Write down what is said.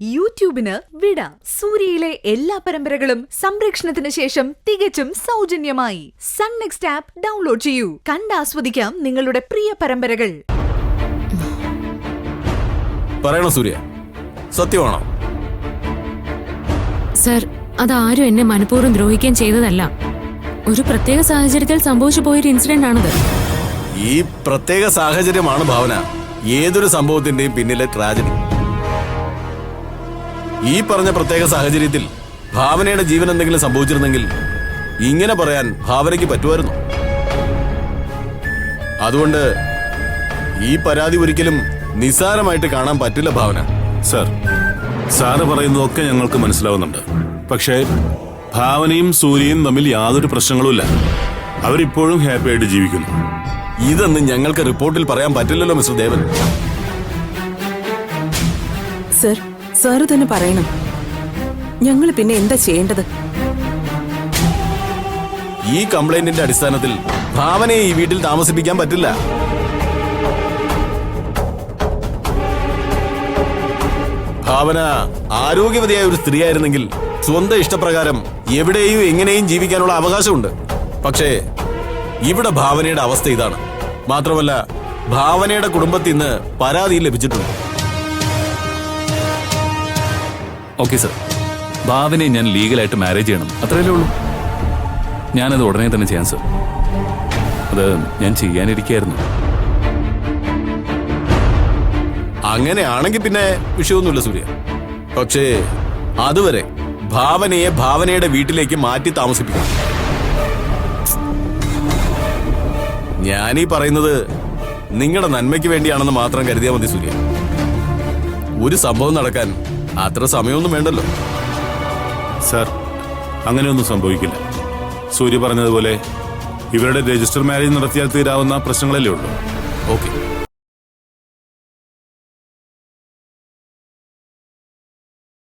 യൂട്യൂബിന് വിട. സൂര്യയിലെ എല്ലാ പരമ്പരകളും സംരക്ഷണത്തിന് ശേഷം തികച്ചും സൗജന്യമായി സൺ നെക്സ്റ്റ് ആപ്പ് ഡൗൺലോഡ് ചെയ്യൂ. കണ്ടാസ്വദിക്കാം നിങ്ങളുടെ പ്രിയ പരമ്പരകൾ. പറയണോ സൂര്യ, സത്യമാണോ? സർ, അതാരും എന്നെ മനഃപൂർവ്വം ദ്രോഹിക്കാൻ ചെയ്തതല്ല. ഒരു പ്രത്യേക സാഹചര്യത്തിൽ സംഭവിച്ചു പോയൊരു ഇൻസിഡന്റ് ആണത്. ഈ പ്രത്യേക സാഹചര്യമാണ് ഭാവന ഏതൊരു സംഭവത്തിന്റെയും പിന്നിലെ ട്രാജഡി. ഈ പറഞ്ഞ പ്രത്യേക സാഹചര്യത്തിൽ ഭാവനയുടെ ജീവൻ എന്തെങ്കിലും സംഭവിച്ചിരുന്നെങ്കിൽ ഇങ്ങനെ പറയാൻ ഭാവനയ്ക്ക് പറ്റുമായിരുന്നു. അതുകൊണ്ട് ഈ പരാതി ഒരിക്കലും നിസ്സാരമായിട്ട് കാണാൻ പറ്റില്ല ഭാവന. സർ, സാറ് പറയുന്നതൊക്കെ ഞങ്ങൾക്ക് മനസ്സിലാവുന്നുണ്ട്. പക്ഷേ ഭാവനയും സൂര്യയും തമ്മിൽ യാതൊരു പ്രശ്നങ്ങളുമില്ല. അവരിപ്പോഴും ഹാപ്പി ആയിട്ട് ജീവിക്കുന്നു. ഇതൊന്നും ഞങ്ങൾക്ക് റിപ്പോർട്ടിൽ പറയാൻ പറ്റില്ലല്ലോ മിസ്റ്റർ ദേവൻ. സർ, സാറ് തന്നെ പറയണം. ഞങ്ങൾ പിന്നെ എന്താ ചെയ്യേണ്ടത്? ഈ കംപ്ലൈന്റിന്റെ അടിസ്ഥാനത്തിൽ ഭാവനയെ ഈ വീട്ടിൽ താമസിപ്പിക്കാൻ പറ്റില്ല. ഭാവന ആരോഗ്യവതിയായ ഒരു സ്ത്രീയായിരുന്നെങ്കിൽ സ്വന്തം ഇഷ്ടപ്രകാരം എവിടെയും എങ്ങനെയും ജീവിക്കാനുള്ള അവകാശമുണ്ട്. പക്ഷേ ഇവിടെ ഭാവനയുടെ അവസ്ഥ ഇതാണ്. മാത്രമല്ല, ഭാവനയുടെ കുടുംബത്തിൽ നിന്ന് പരാതിയും ലഭിച്ചിട്ടുണ്ട്. ഓക്കെ സർ, ഭാവനയെ ഞാൻ ലീഗലായിട്ട് മാരേജ് ചെയ്യണം, അത്രയല്ലേ ഉള്ളൂ. ഞാനത് ഉടനെ തന്നെ ചെയ്യാം സർ. അത് ഞാൻ ചെയ്യാനിരിക്കായിരുന്നു. അങ്ങനെയാണെങ്കിൽ പിന്നെ വിഷയമൊന്നുമില്ല സൂര്യ. പക്ഷേ അതുവരെ ഭാവനയെ ഭാവനയുടെ വീട്ടിലേക്ക് മാറ്റി താമസിപ്പിക്കണം. ഞാനീ പറയുന്നത് നിങ്ങളുടെ നന്മയ്ക്ക് വേണ്ടിയാണെന്ന് മാത്രം കരുതിയാൽ മതി സൂര്യ. ഒരു സംഭവം നടക്കാൻ അത്ര സമയമൊന്നും വേണ്ടല്ലോ. സർ, അങ്ങനെയൊന്നും സംഭവിക്കില്ല. സൂര്യ പറഞ്ഞതുപോലെ ഇവരുടെ രജിസ്റ്റർ മാരേജ് നടത്തിയാൽ തീരാവുന്ന പ്രശ്നങ്ങളല്ലേ ഉള്ളൂ. ഓക്കെ,